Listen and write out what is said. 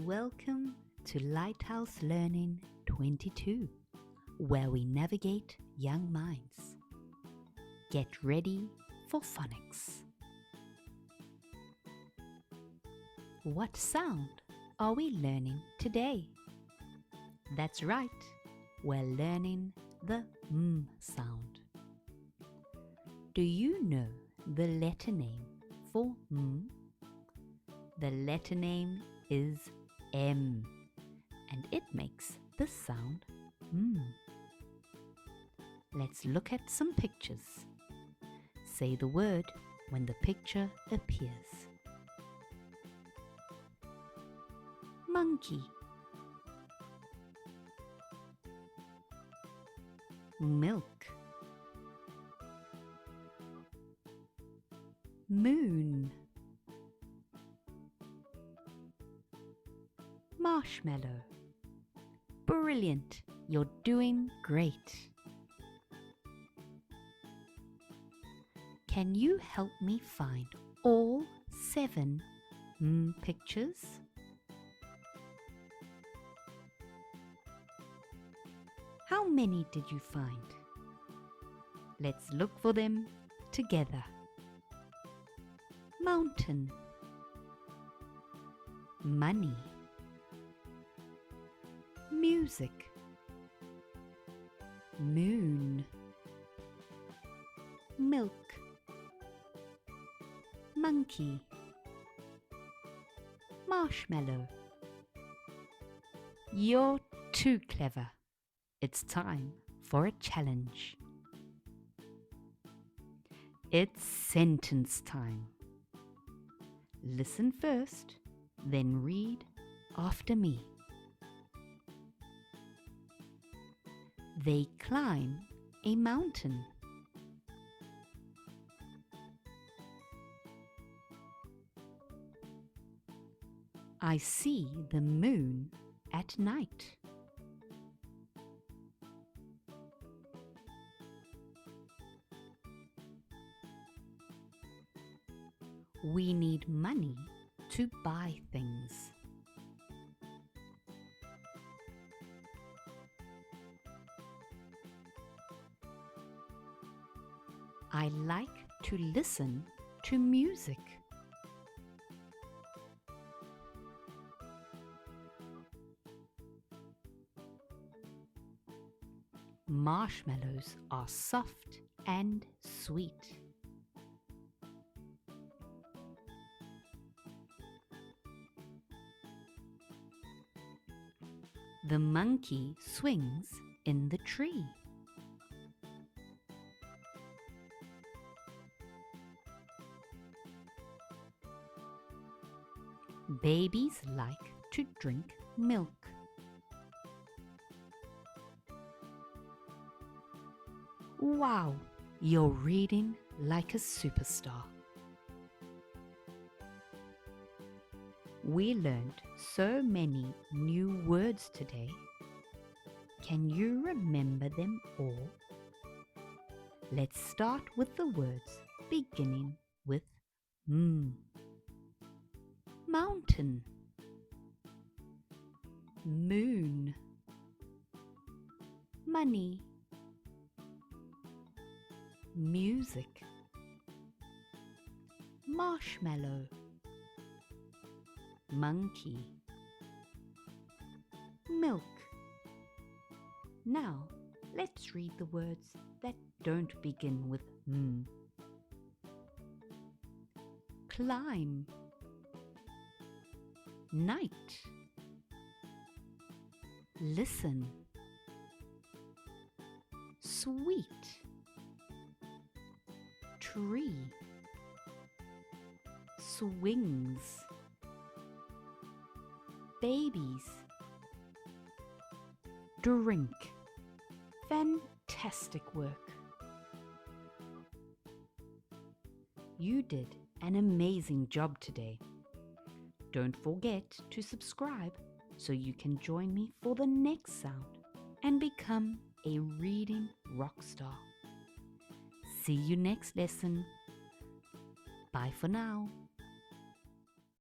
Welcome to Lighthouse Learning22, where we navigate young minds. Get ready for phonics. What sound are we learning today? That's right, we're learning the M sound. Do you know the letter name for M? The letter name is M, and it makes the sound M. Let's look at some pictures. Say the word when the picture appears. Monkey, milk, moon, marshmallow. Brilliant! You're doing great. Can you help me find all 7 pictures? How many did you find? Let's look for them together. Mountain, money, music, moon, milk, monkey, marshmallow. You're too clever. It's time for a challenge. It's sentence time. Listen first, then read after me. They climb a mountain. I see the moon at night. We need money to buy things. I like to listen to music. Marshmallows are soft and sweet. The monkey swings in the tree. Babies like to drink milk. Wow, you're reading like a superstar. We learned so many new words today. Can you remember them all? Let's start with the words beginning with M. Mountain, moon, money, music, marshmallow, monkey, milk. Now, let's read the words that don't begin with M. Climb, night, listen, sweet, tree, swings, babies, drink. Fantastic work. You did an amazing job today. Don't forget to subscribe so you can join me for the next sound and become a reading rock star. See you next lesson. Bye for now.